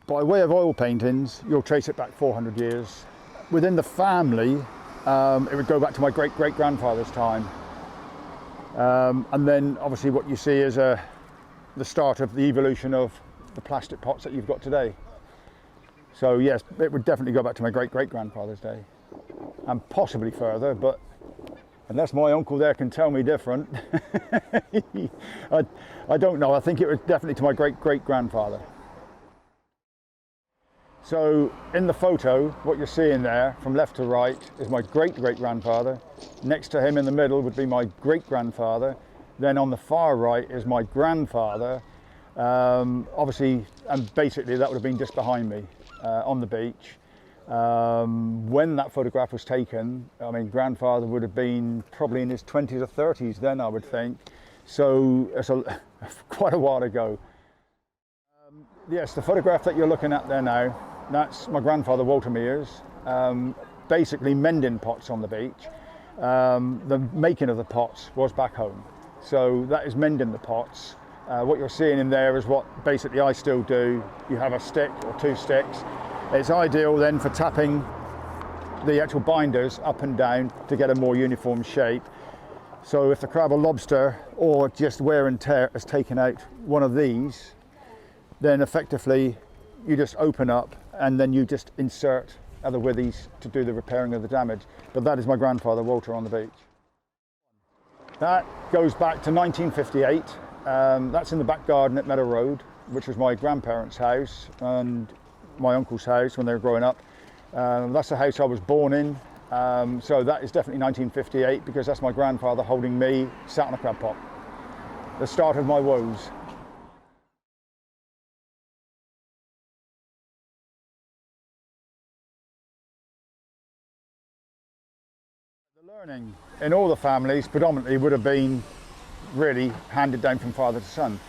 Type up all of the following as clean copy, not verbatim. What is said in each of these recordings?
By way of oil paintings, you'll trace it back 400 years. Within the family, it would go back to my great-great-grandfather's time. And then obviously what you see is the start of the evolution of the plastic pots that you've got today. So yes, it would definitely go back to my great-great-grandfather's day, and possibly further, but unless my uncle there can tell me different, I don't know. I think it was definitely to my great-great-grandfather. So in the photo, what you're seeing there from left to right is my great-great-grandfather. Next to him in the middle would be my great-grandfather. Then on the far right is my grandfather. Obviously, and basically that would have been just behind me on the beach. When that photograph was taken, I mean, grandfather would have been probably in his 20s or 30s then, I would think. So it's quite a while ago. Yes, the photograph that you're looking at there now, that's my grandfather Walter Mears, basically mending pots on the beach. The making of the pots was back home. So that is mending the pots. What you're seeing in there is what basically I still do. You have a stick or two sticks. It's ideal then for tapping the actual binders up and down to get a more uniform shape. So if the crab or lobster or just wear and tear has taken out one of these, then effectively you just open up and then you just insert other withies to do the repairing of the damage. But that is my grandfather Walter on the beach. That goes back to 1958. That's in the back garden at Meadow Road, which was my grandparents' house and my uncle's house when they were growing up. That's the house I was born in. So that is definitely 1958 because that's my grandfather holding me sat on a crab pot. The start of my woes. The learning in all the families predominantly would have been really handed down from father to son.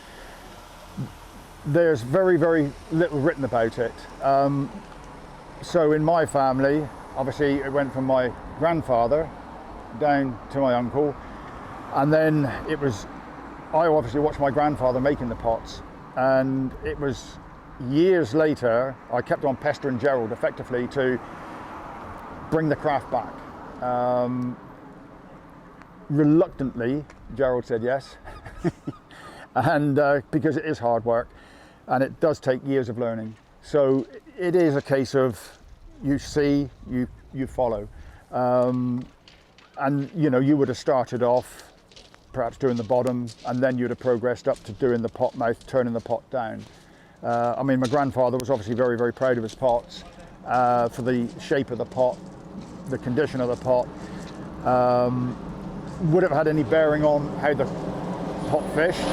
There's very, very little written about it. So in my family, obviously it went from my grandfather down to my uncle, and then I obviously watched my grandfather making the pots, and it was years later I kept on pestering Gerald effectively to bring the craft back. Reluctantly, Gerald said yes, and because it is hard work and it does take years of learning. So it is a case of you see, you follow, and you know, you would have started off perhaps doing the bottom, and then you'd have progressed up to doing the pot mouth, turning the pot down. I mean, my grandfather was obviously very, very proud of his pots for the shape of the pot, the condition of the pot. Would it have had any bearing on how the pot fished?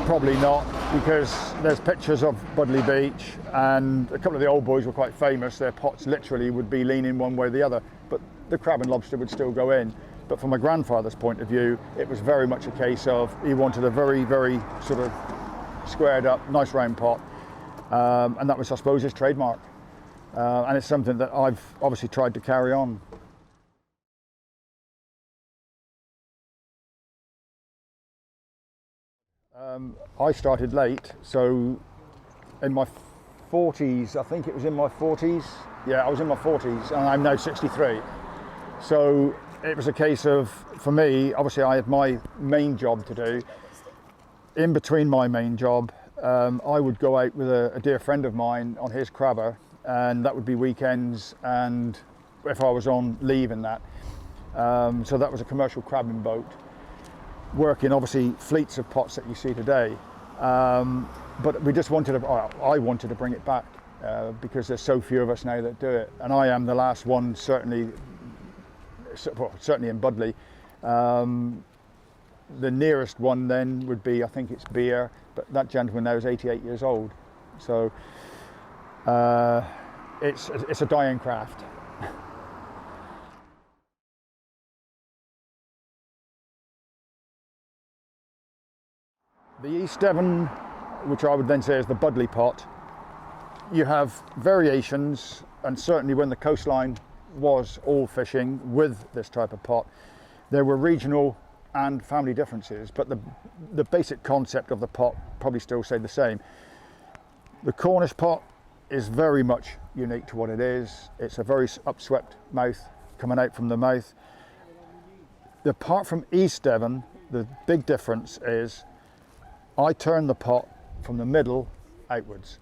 Probably not, because there's pictures of Budleigh Beach, and a couple of the old boys were quite famous. Their pots literally would be leaning one way or the other, but the crab and lobster would still go in. But from my grandfather's point of view, it was very much a case of he wanted a very, very sort of squared up, nice round pot, and that was, I suppose, his trademark. And it's something that I've obviously tried to carry on. I started late, so in my 40s, I think it was in my 40s. Yeah, I was in my 40s, and I'm now 63. So it was a case of, for me, obviously I had my main job to do. In between my main job, I would go out with a dear friend of mine on his crabber, and that would be weekends and if I was on leave and that. So that was a commercial crabbing boat, working obviously fleets of pots that you see today. But we just wanted to, I wanted to bring it back because there's so few of us now that do it. And I am the last one, certainly in Budleigh. The nearest one then would be, I think it's Beer, but that gentleman now is 88 years old. So it's a dying craft. The East Devon, which I would then say is the Budleigh pot, you have variations, and certainly when the coastline was all fishing with this type of pot, there were regional and family differences, but the basic concept of the pot probably still stayed the same. The Cornish pot is very much unique to what it is. It's a very upswept mouth coming out from the mouth. Apart from East Devon, the big difference is I turn the pot from the middle outwards.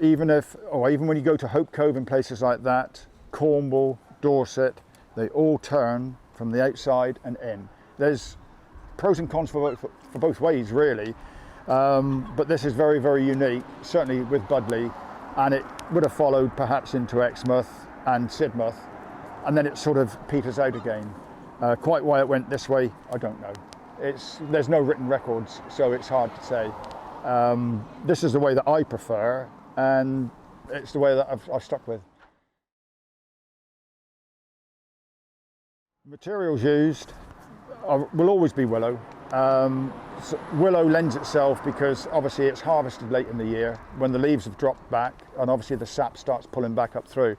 Even when you go to Hope Cove and places like that, Cornwall, Dorset, they all turn from the outside and in. There's pros and cons for both ways, really. But this is very, very unique, certainly with Budleigh, and it would have followed perhaps into Exmouth and Sidmouth, and then it sort of peters out again. Quite why it went this way, I don't know. There's no written records, so it's hard to say. This is the way that I prefer, and it's the way that I've stuck with. Materials used will always be willow. So willow lends itself because obviously it's harvested late in the year when the leaves have dropped back and obviously the sap starts pulling back up through.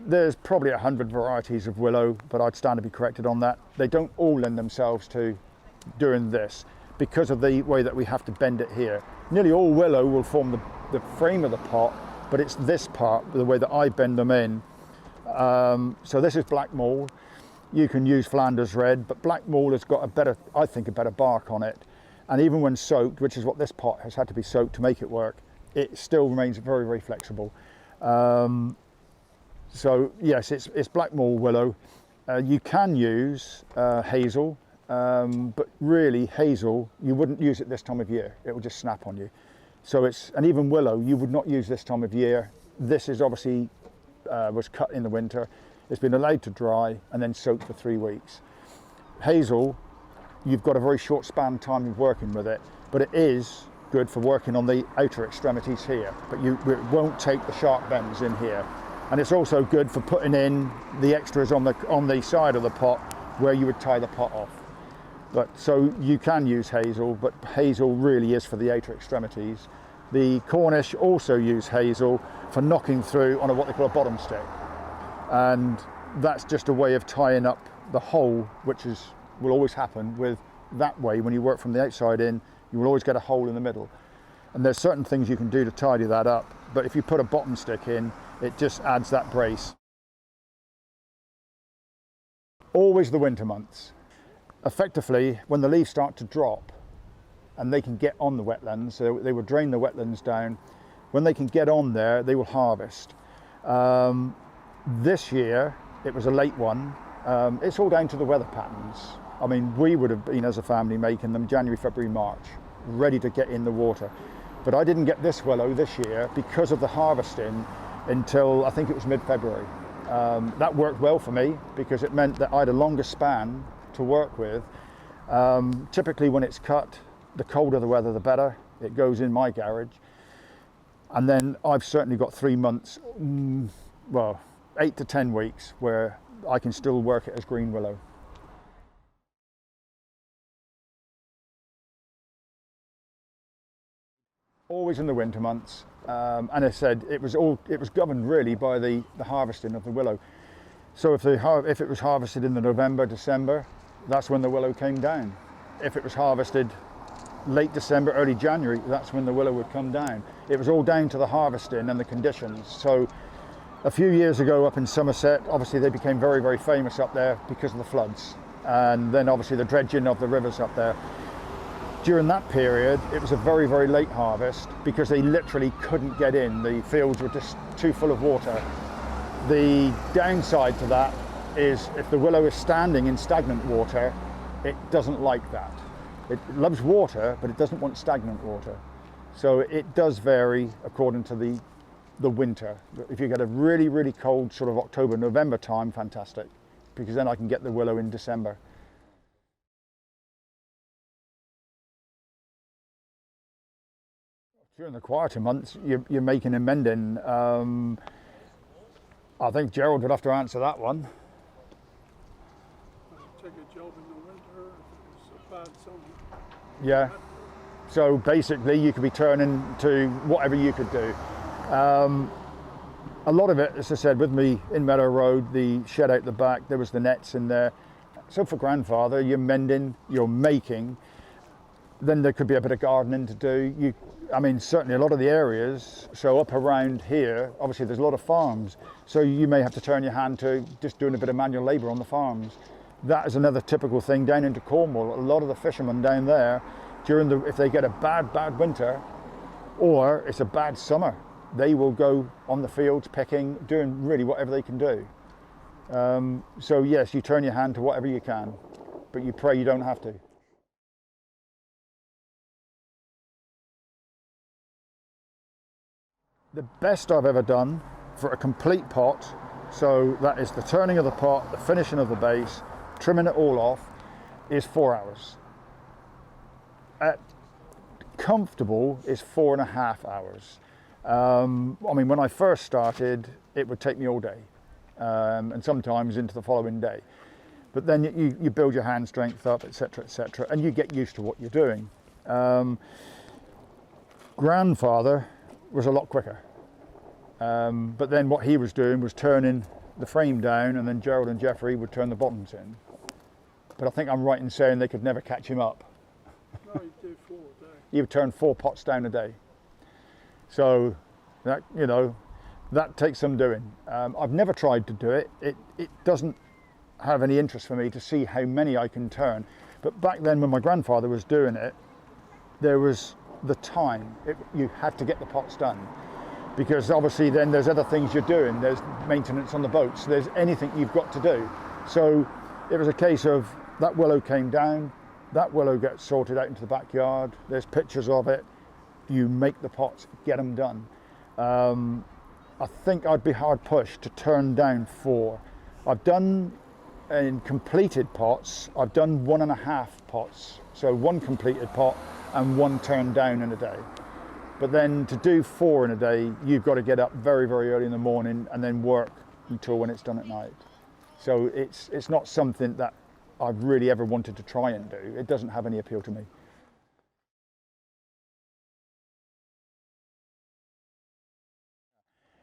There's probably 100 varieties of willow, but I'd stand to be corrected on that. They don't all lend themselves to doing this because of the way that we have to bend it here. Nearly all willow will form the frame of the pot, but it's this part, the way that I bend them in. So this is black maul. You can use Flanders red, but black maul has got I think a better bark on it. And even when soaked, which is what this pot has had to be soaked to make it work, it still remains very, very flexible. So yes, it's black maul willow. You can use hazel, but really hazel, you wouldn't use it this time of year. It will just snap on you. And even willow, you would not use this time of year. This is obviously was cut in the winter. It's been allowed to dry and then soaked for 3 weeks. Hazel, you've got a very short span time of working with it, but it is good for working on the outer extremities here, but it won't take the sharp bends in here. And it's also good for putting in the extras on the side of the pot where you would tie the pot off. So you can use hazel, but hazel really is for the outer extremities. The Cornish also use hazel for knocking through on what they call a bottom stick. And that's just a way of tying up the hole, which will always happen with that way. When you work from the outside in, you will always get a hole in the middle. And there's certain things you can do to tidy that up, but if you put a bottom stick in, it just adds that brace. Always the winter months. Effectively, when the leaves start to drop and they can get on the wetlands, so they will drain the wetlands down. When they can get on there, they will harvest. This year, it was a late one. It's all down to the weather patterns. I mean, we would have been, as a family, making them January, February, March, ready to get in the water. But I didn't get this willow this year because of the harvesting until I think it was mid-February. That worked well for me because it meant that I had a longer span to work with. Typically when it's cut, the colder the weather, the better. It goes in my garage. And then I've certainly got 3 months, 8 to 10 weeks where I can still work it as green willow. Always in the winter months, and I said it was governed really by the harvesting of the willow. So if it was harvested in the November, December, that's when the willow came down. If it was harvested late December, early January, that's when the willow would come down. It was all down to the harvesting and the conditions. So a few years ago up in Somerset, obviously they became very, very famous up there because of the floods. And then obviously the dredging of the rivers up there. During that period, it was a very, very late harvest because they literally couldn't get in. The fields were just too full of water. The downside to that is if the willow is standing in stagnant water, it doesn't like that. It loves water, but it doesn't want stagnant water. So it does vary according to the winter. If you get a really, really cold sort of October, November time, fantastic, because then I can get the willow in December. During the quieter months, you're making and mending. I think Gerald would have to answer that one. Take a job in the winter if it's a bad summer. Yeah. So basically, you could be turning to whatever you could do. A lot of it, as I said, with me in Meadow Road, the shed out the back, there was the nets in there. So for grandfather, you're mending, you're making. Then there could be a bit of gardening to do. I mean, certainly a lot of the areas, so up around here, obviously there's a lot of farms, so you may have to turn your hand to just doing a bit of manual labour on the farms. That is another typical thing down into Cornwall. A lot of the fishermen down there, if they get a bad winter, or it's a bad summer, they will go on the fields picking, doing really whatever they can do. So yes, you turn your hand to whatever you can, but you pray you don't have to. The best I've ever done for a complete pot, so that is the turning of the pot, the finishing of the base, trimming it all off, is 4 hours. Comfortable is 4.5 hours. I mean, when I first started, it would take me all day, and sometimes into the following day. But then you build your hand strength up, etc., and you get used to what you're doing. Grandfather was a lot quicker. But then what he was doing was turning the frame down, and then Gerald and Jeffrey would turn the bottoms in. But I think I'm right in saying they could never catch him up. No, you do 4 a day. He would turn 4 pots down a day. So that, that takes some doing. I've never tried to do it. It doesn't have any interest for me to see how many I can turn. But back then when my grandfather was doing it, there was the time. You had to get the pots done. Because obviously then there's other things you're doing. There's maintenance on the boats. There's anything you've got to do. So it was a case of that willow came down, that willow gets sorted out into the backyard. There's pictures of it. You make the pots, get them done. I think I'd be hard pushed to turn down 4. I've done in completed pots, I've done 1.5 pots. So 1 completed pot and 1 turned down in a day. But then to do 4 in a day, you've got to get up very, very early in the morning and then work until when it's done at night. So it's not something that I've really ever wanted to try and do. It doesn't have any appeal to me.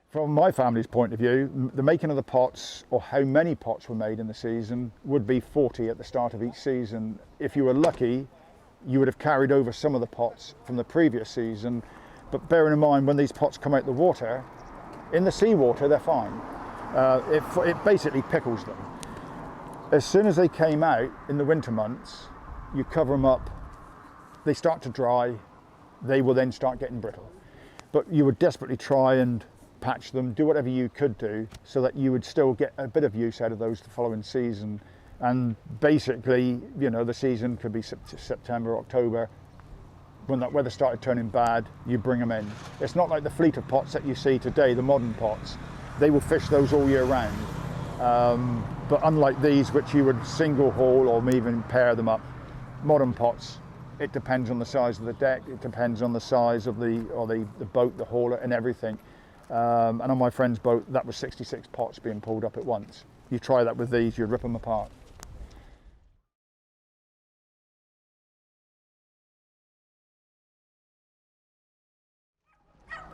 From my family's point of view, the making of the pots, or how many pots were made in the season, would be 40 at the start of each season. If you were lucky, you would have carried over some of the pots from the previous season. But bearing in mind, when these pots come out the water, in the seawater, they're fine. It basically pickles them. As soon as they came out in the winter months, you cover them up, they start to dry, they will then start getting brittle. But you would desperately try and patch them, do whatever you could do so that you would still get a bit of use out of those the following season. And basically, the season could be September, October. When that weather started turning bad, you bring them in. It's not like the fleet of pots that you see today, the modern pots. They will fish those all year round. But unlike these, which you would single haul or even pair them up, modern pots, it depends on the size of the deck, it depends on the size of the boat, the hauler and everything. And on my friend's boat, that was 66 pots being pulled up at once. You try that with these, you'd rip them apart.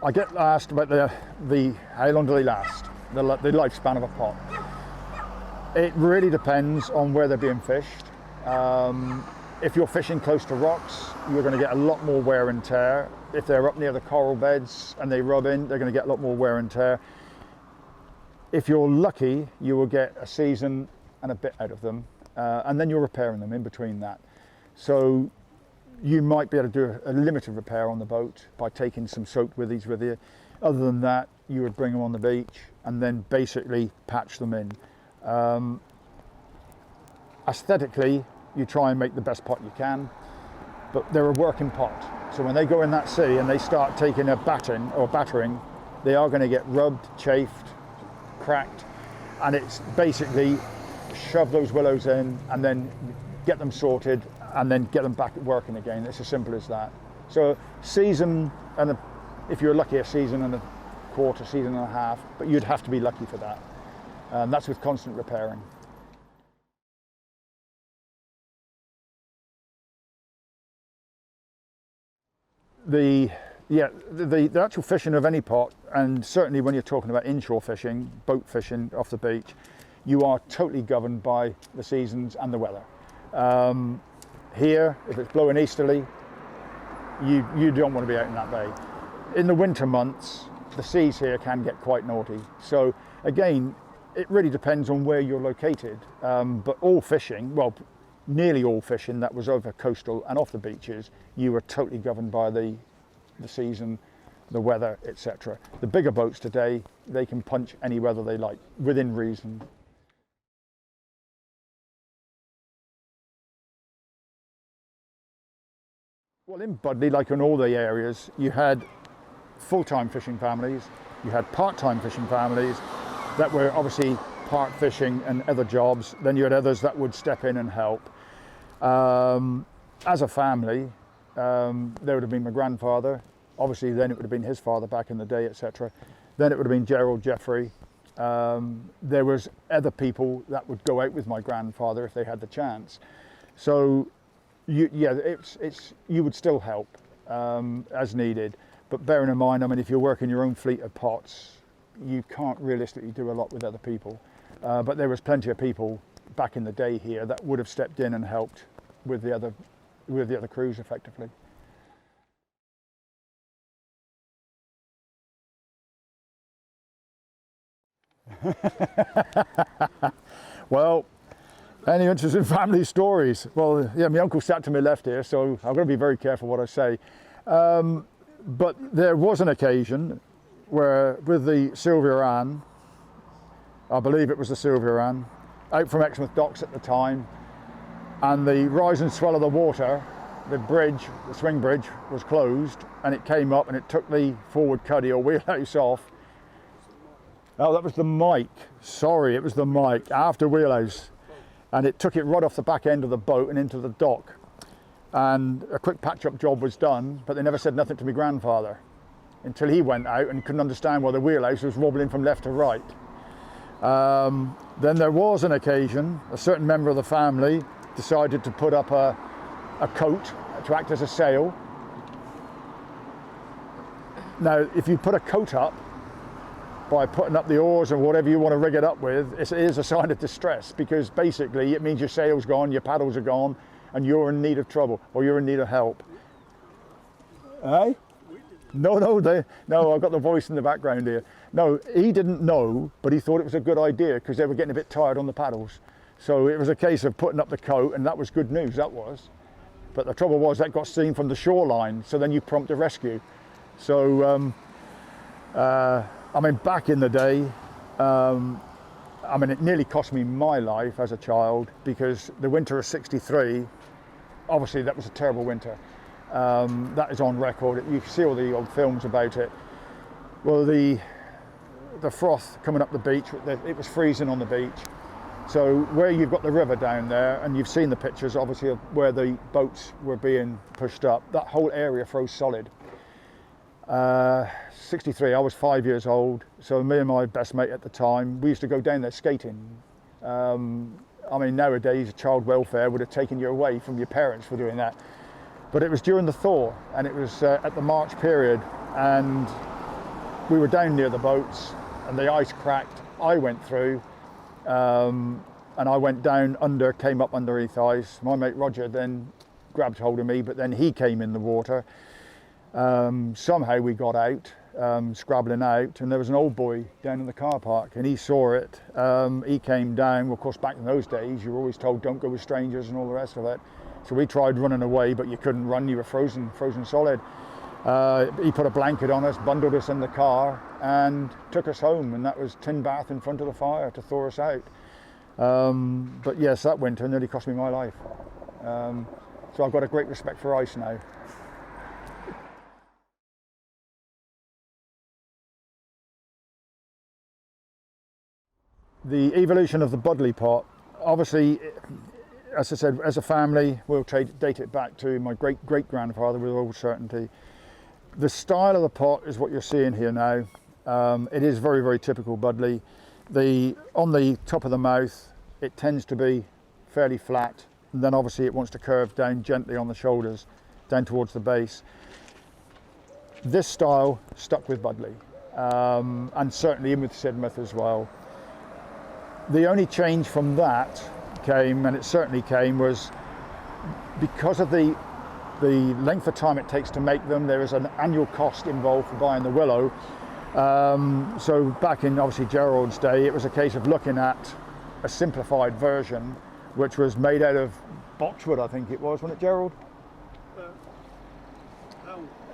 I get asked about how long do they last, the lifespan of a pot. It really depends on where they're being fished. If you're fishing close to rocks, you're going to get a lot more wear and tear. If they're up near the coral beds and they rub in, they're going to get a lot more wear and tear. If you're lucky, you will get a season and a bit out of them, and then you're repairing them in between that. So you might be able to do a limited repair on the boat by taking some soaked withies with you. Other than that, you would bring them on the beach and then basically patch them in. Aesthetically, you try and make the best pot you can, but they're a working pot. So when they go in that sea and they start taking a batting or battering, they are going to get rubbed, chafed, cracked, and it's basically shove those willows in and then get them sorted and then get them back working again. It's as simple as that. So season, and if you're lucky, a season and a quarter, season and a half, but you'd have to be lucky for that. That's with constant repairing. The actual fishing of any pot, and certainly when you're talking about inshore fishing, boat fishing off the beach, you are totally governed by the seasons and the weather. Here, if it's blowing easterly, you don't want to be out in that bay. In the winter months, the seas here can get quite naughty. So again, it really depends on where you're located. But all fishing, well, nearly all fishing that was over coastal and off the beaches, you were totally governed by the season, the weather, etc. The bigger boats today, they can punch any weather they like, within reason. Well, in Budleigh, like in all the areas, you had full-time fishing families, you had part-time fishing families that were obviously part fishing and other jobs, then you had others that would step in and help. As a family, there would have been my grandfather, obviously then it would have been his father back in the day, etc. Then it would have been Gerald, Jeffrey. There was other people that would go out with my grandfather if they had the chance. So you would still help as needed. But bearing in mind, I mean, if you're working your own fleet of pots, you can't realistically do a lot with other people. But there was plenty of people back in the day here that would have stepped in and helped with the other crews effectively. Well, any interest in family stories? Well, yeah, my uncle sat to my left here, so I've got to be very careful what I say. But there was an occasion where, with the Sylvia Ann, I believe it was the Sylvia Ann, out from Exmouth docks at the time, and the rise and swell of the water, the bridge, the swing bridge, was closed, and it came up and it took the forward cuddy or wheelhouse off. Oh, that was the Mike. Sorry, it was the Mike after wheelhouse, and it took it right off the back end of the boat and into the dock. And a quick patch-up job was done, but they never said nothing to my grandfather until he went out and couldn't understand why the wheelhouse was wobbling from left to right. Then there was an occasion, a certain member of the family decided to put up a coat to act as a sail. Now, if you put a coat up by putting up the oars or whatever you want to rig it up with, it is a sign of distress, because basically it means your sail's gone, your paddles are gone, and you're in need of trouble, or you're in need of help. Eh? No, I've got the voice in the background here. No, he didn't know, but he thought it was a good idea because they were getting a bit tired on the paddles. So it was a case of putting up the coat, and that was good news, that was. But the trouble was that got seen from the shoreline, so then you prompt a rescue. So, I mean, back in the day, I mean, it nearly cost me my life as a child, because the winter of '63, obviously that was a terrible winter. That is on record. You see all the old films about it. Well, the froth coming up the beach, it was freezing on the beach. So where you've got the river down there, and you've seen the pictures obviously of where the boats were being pushed up, that whole area froze solid. 63, I was 5 years old, so me and my best mate at the time, we used to go down there skating. I mean, nowadays child welfare would have taken you away from your parents for doing that. But it was during the thaw, and it was at the March period, and we were down near the boats, and the ice cracked. I went through, and I went down under, came up underneath ice. My mate Roger then grabbed hold of me, but then he came in the water. Somehow we got out, scrabbling out, and there was an old boy down in the car park, and he saw it. He came down. Well, of course, back in those days, you were always told don't go with strangers and all the rest of it. So we tried running away, but you couldn't run, you were frozen solid. He put a blanket on us, bundled us in the car, and took us home, and that was tin bath in front of the fire to thaw us out. But yes, that winter nearly cost me my life. So I've got a great respect for ice now. The evolution of the Budleigh pot, obviously, as I said, as a family, we'll date it back to my great-great-grandfather with all certainty. The style of the pot is what you're seeing here now. It is very, very typical Budleigh. On the top of the mouth, it tends to be fairly flat, and then obviously it wants to curve down gently on the shoulders, down towards the base. This style stuck with Budleigh, and certainly in with Sidmouth as well. The only change from that came, and it certainly came, was because of the the length of time it takes to make them. There is an annual cost involved for buying the willow. So back in obviously Gerald's day, it was a case of looking at a simplified version, which was made out of boxwood, I think it was, wasn't it, Gerald?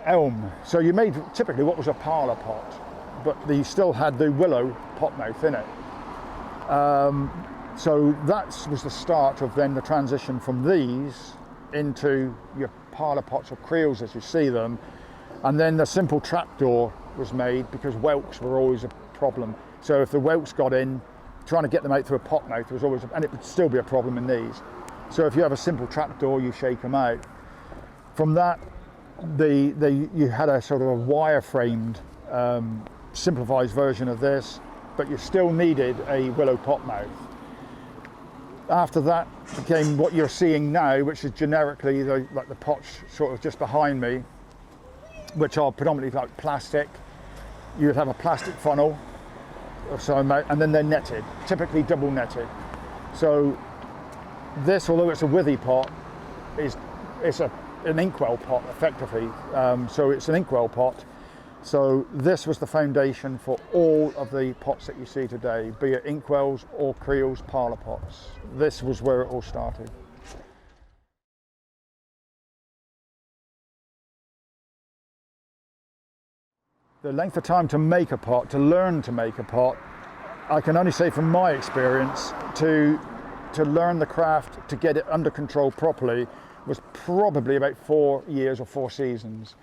Elm. So you made typically what was a parlour pot, but you still had the willow pot mouth in it. So that was the start of then the transition from these into your parlour pots or creels as you see them. And then the simple trapdoor was made because whelks were always a problem. So if the whelks got in, trying to get them out through a pot mouth was always, and it would still be a problem in these. So if you have a simple trapdoor, you shake them out. From that, you had a sort of a wire-framed, simplified version of this, but you still needed a willow pot mouth. After that became what you're seeing now, which is generically like the pots sort of just behind me, which are predominantly like plastic. You would have a plastic funnel, and then they're netted, typically double netted. So this, although it's a withy pot, it's an inkwell pot effectively. So it's an inkwell pot. So this was the foundation for all of the pots that you see today, be it inkwells or creels, parlour pots. This was where it all started. The length of time to make a pot, to learn to make a pot, I can only say from my experience, to learn the craft, to get it under control properly, was probably about 4 years or 4 seasons.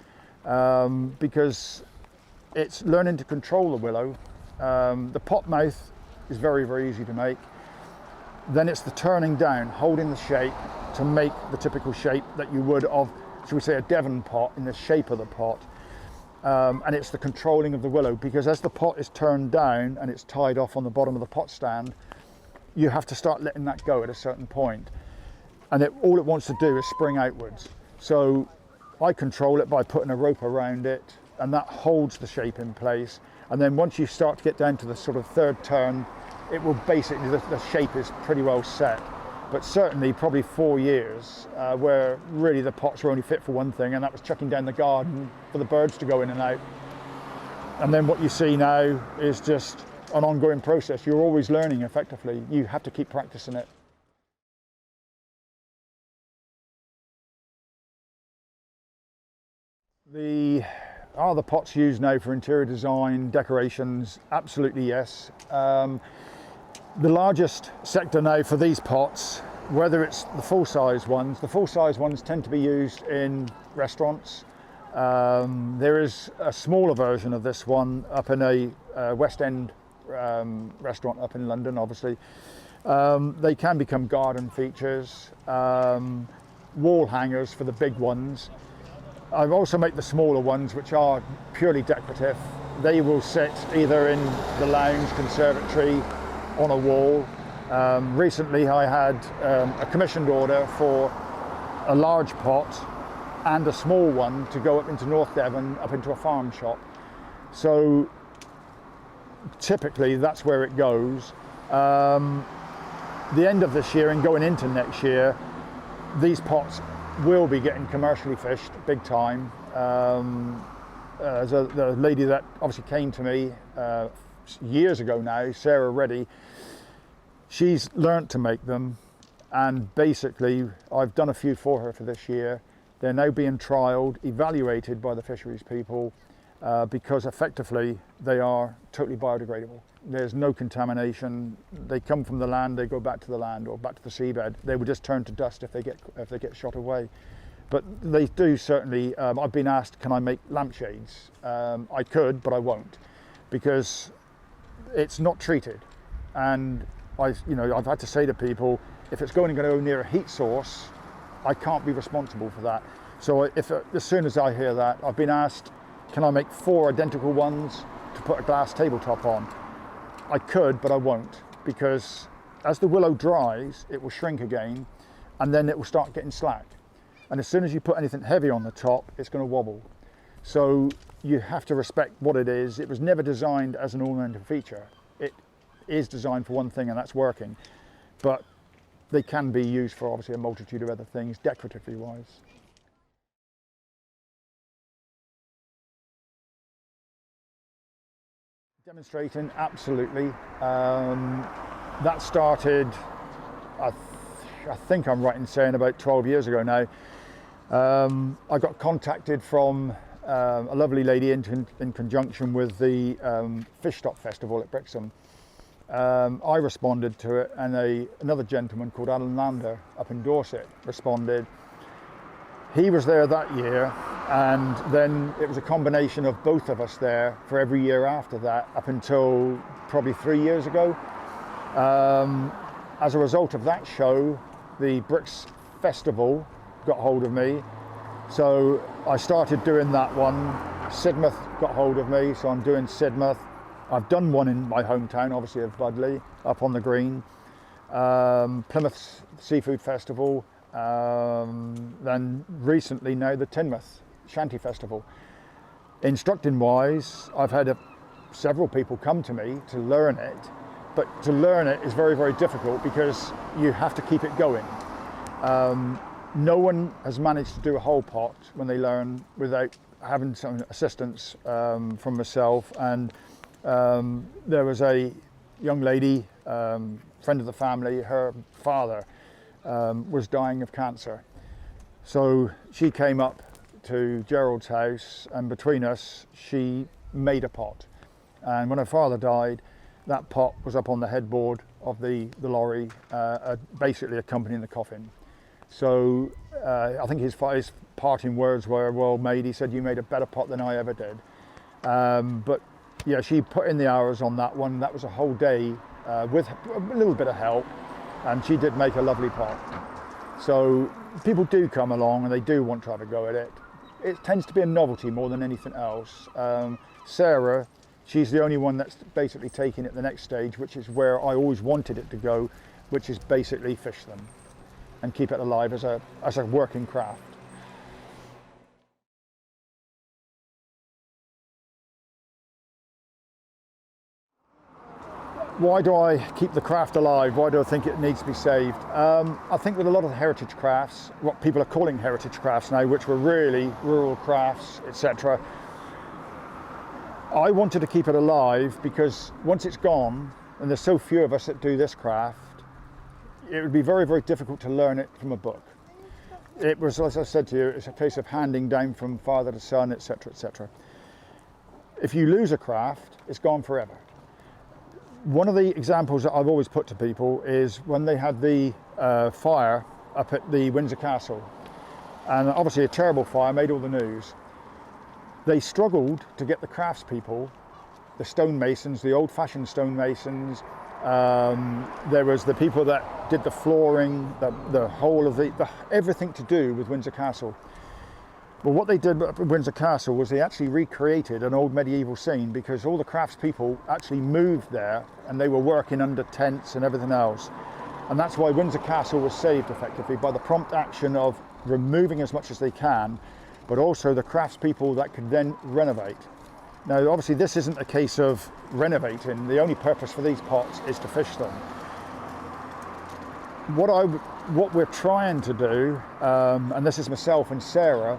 Because it's learning to control the willow. The pot mouth is very, very easy to make. Then it's the turning down, holding the shape to make the typical shape that you would of, shall we say, a Devon pot in the shape of the pot. And it's the controlling of the willow, because as the pot is turned down and it's tied off on the bottom of the pot stand, you have to start letting that go at a certain point. And all it wants to do is spring outwards. So I control it by putting a rope around it, and that holds the shape in place. And then once you start to get down to the sort of third turn, it will basically, the shape is pretty well set. But certainly probably 4 years where really the pots were only fit for one thing, and that was chucking down the garden for the birds to go in and out. And then what you see now is just an ongoing process. You're always learning effectively. You have to keep practicing it. Are the pots used now for interior design, decorations? Absolutely yes. The largest sector now for these pots, whether it's the full-size ones tend to be used in restaurants. There is a smaller version of this one up in a West End restaurant up in London, obviously. They can become garden features, wall hangers for the big ones. I also make the smaller ones, which are purely decorative. They will sit either in the lounge, conservatory, on a wall. Recently I had a commissioned order for a large pot and a small one to go up into North Devon, up into a farm shop. So typically that's where it goes. The end of this year and going into next year, these pots will be getting commercially fished big time. There's a lady that obviously came to me years ago now, Sarah Reddy. She's learnt to make them, and basically I've done a few for her for this year. They're now being trialled, evaluated by the fisheries people, because effectively they are totally biodegradable. There's no contamination. They come from the land, they go back to the land or back to the seabed. They will just turn to dust if they get shot away. But they do certainly. I've been asked, can I make lampshades? I could, but I won't, because it's not treated. And I've had to say to people, if it's going to go near a heat source, I can't be responsible for that. So as soon as I hear that, I've been asked, can I make 4 identical ones to put a glass tabletop on? I could, but I won't, because as the willow dries, it will shrink again, and then it will start getting slack. And as soon as you put anything heavy on the top, it's going to wobble. So you have to respect what it is. It was never designed as an ornamental feature. It is designed for one thing, and that's working. But they can be used for obviously a multitude of other things, decoratively wise. Demonstrating, absolutely. That started, I think I'm right in saying, about 12 years ago now. I got contacted from a lovely lady in conjunction with the Fish Stock Festival at Brixham. I responded to it, and another gentleman called Alan Lander up in Dorset responded. He was there that year, and then it was a combination of both of us there for every year after that, up until probably 3 years ago. As a result of that show, the Brix Festival got hold of me, so I started doing that one. Sidmouth got hold of me, so I'm doing Sidmouth. I've done one in my hometown, obviously, of Budleigh, up on the green. Plymouth Seafood Festival, then recently now the Teignmouth Shanty Festival. Instructing wise, I've had several people come to me to learn it, but to learn it is very, very difficult because you have to keep it going. No one has managed to do a whole pot when they learn without having some assistance from myself. And there was a young lady, friend of the family, her father was dying of cancer. So she came up to Gerald's house, and between us, she made a pot. And when her father died, that pot was up on the headboard of the lorry, basically accompanying the coffin. So I think his parting words were, "Well, mate," he said, "you made a better pot than I ever did." But yeah, she put in the hours on that one. That was a whole day with a little bit of help, and she did make a lovely pot. So people do come along and they do want to have a go at it. It tends to be a novelty more than anything else. Sarah, she's the only one that's basically taking it the next stage, which is where I always wanted it to go, which is basically fish them and keep it alive as a working craft. Why do I keep the craft alive? Why do I think it needs to be saved? I think with a lot of the heritage crafts, what people are calling heritage crafts now, which were really rural crafts, etc., I wanted to keep it alive because once it's gone, and there's so few of us that do this craft, it would be very, very difficult to learn it from a book. It was, as I said to you, it's a case of handing down from father to son, etc., etc. If you lose a craft, it's gone forever. One of the examples that I've always put to people is when they had the fire up at the Windsor Castle, and obviously a terrible fire made all the news. They struggled to get the craftspeople, the stonemasons, the old-fashioned stonemasons. There was the people that did the flooring, the whole of the everything to do with Windsor Castle. Well, what they did at Windsor Castle was they actually recreated an old medieval scene, because all the craftspeople actually moved there and they were working under tents and everything else. And that's why Windsor Castle was saved effectively by the prompt action of removing as much as they can, but also the craftspeople that could then renovate. Now, obviously this isn't a case of renovating. The only purpose for these pots is to fish them. What we're trying to do, and this is myself and Sarah,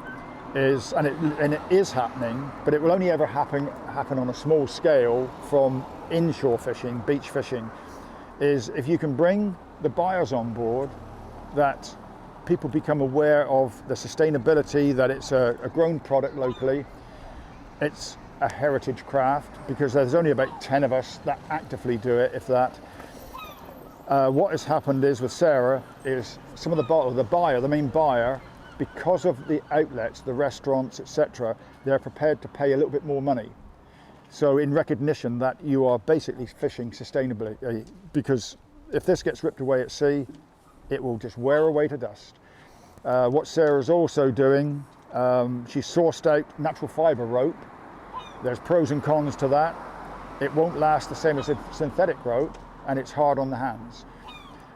is, and it is happening, but it will only ever happen on a small scale from inshore fishing, beach fishing, is if you can bring the buyers on board, that people become aware of the sustainability, that it's a grown product locally, it's a heritage craft, because there's only about 10 of us that actively do it, if that. What has happened is with Sarah is some of the main buyer, because of the outlets, the restaurants, etc., they're prepared to pay a little bit more money. So in recognition that you are basically fishing sustainably, because if this gets ripped away at sea, it will just wear away to dust. What Sarah's also doing, she sourced out natural fibre rope. There's pros and cons to that. It won't last the same as a synthetic rope, and it's hard on the hands.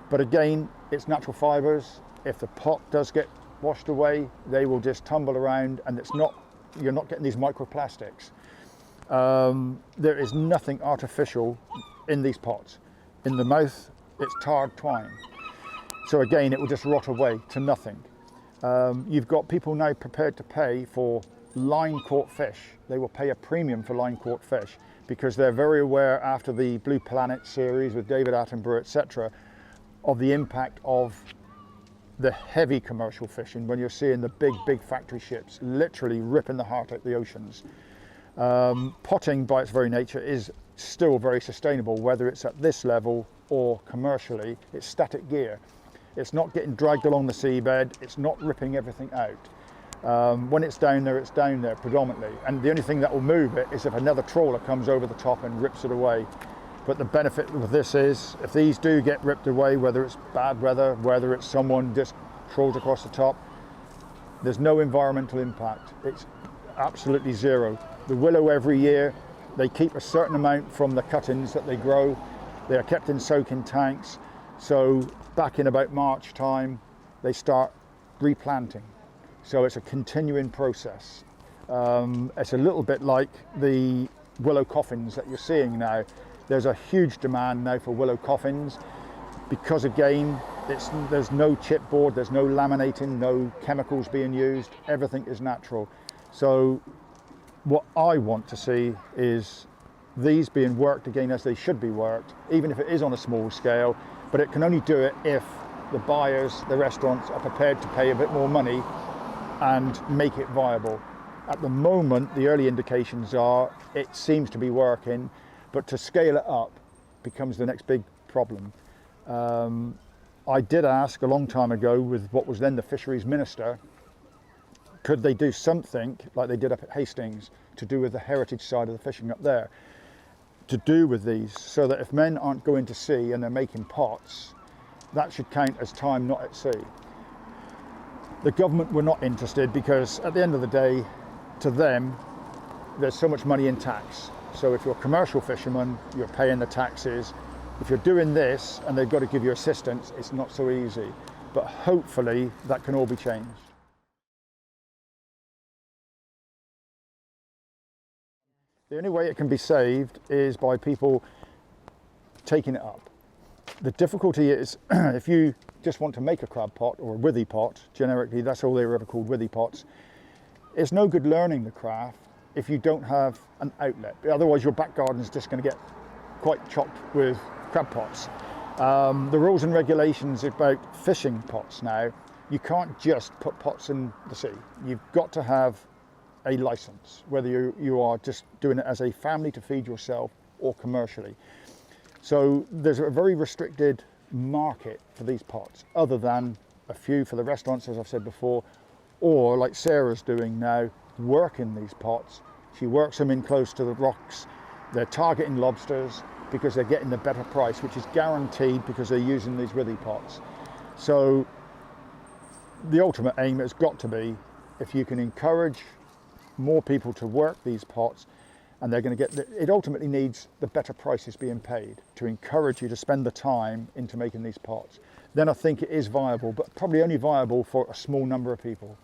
But again, it's natural fibres. If the pot does get washed away, they will just tumble around, and you're not getting these microplastics. There is nothing artificial in these pots. In the mouth, it's tarred twine. So again, it will just rot away to nothing. You've got people now prepared to pay for line caught fish. They will pay a premium for line caught fish because they're very aware after the Blue Planet series with David Attenborough, etc., of the impact of the heavy commercial fishing when you're seeing the big factory ships literally ripping the heart out the oceans. Potting by its very nature is still very sustainable, whether it's at this level or commercially. It's static gear. It's not getting dragged along the seabed, it's not ripping everything out. When it's down there predominantly, and the only thing that will move it is if another trawler comes over the top and rips it away. But the benefit of this is, if these do get ripped away, whether it's bad weather, whether it's someone just trawls across the top, there's no environmental impact. It's absolutely zero. The willow every year, they keep a certain amount from the cuttings that they grow. They are kept in soaking tanks. So back in about March time, they start replanting. So it's a continuing process. It's a little bit like the willow coffins that you're seeing now. There's a huge demand now for willow coffins because, again, there's no chipboard, there's no laminating, no chemicals being used, everything is natural. So what I want to see is these being worked again as they should be worked, even if it is on a small scale, but it can only do it if the buyers, the restaurants, are prepared to pay a bit more money and make it viable. At the moment, the early indications are it seems to be working, but to scale it up becomes the next big problem. I did ask a long time ago with what was then the fisheries minister, could they do something like they did up at Hastings to do with the heritage side of the fishing up there, to do with these, so that if men aren't going to sea and they're making pots, that should count as time not at sea. The government were not interested because at the end of the day, to them, there's so much money in tax. So if you're a commercial fisherman, you're paying the taxes. If you're doing this and they've got to give you assistance, it's not so easy. But hopefully that can all be changed. The only way it can be saved is by people taking it up. The difficulty is if you just want to make a crab pot or a withy pot, generically that's all they were ever called, withy pots, it's no good learning the craft if you don't have an outlet. Otherwise your back garden is just going to get quite chocked with crab pots. The rules and regulations about fishing pots now, you can't just put pots in the sea. You've got to have a license, whether you are just doing it as a family to feed yourself or commercially. So there's a very restricted market for these pots, other than a few for the restaurants, as I've said before, or like Sarah's doing now, working these pots. She works them in close to the rocks. They're targeting lobsters because they're getting the better price, which is guaranteed because they're using these withy pots. So the ultimate aim has got to be, if you can encourage more people to work these pots, and they're going to get, it ultimately needs the better prices being paid to encourage you to spend the time into making these pots. Then I think it is viable, but probably only viable for a small number of people.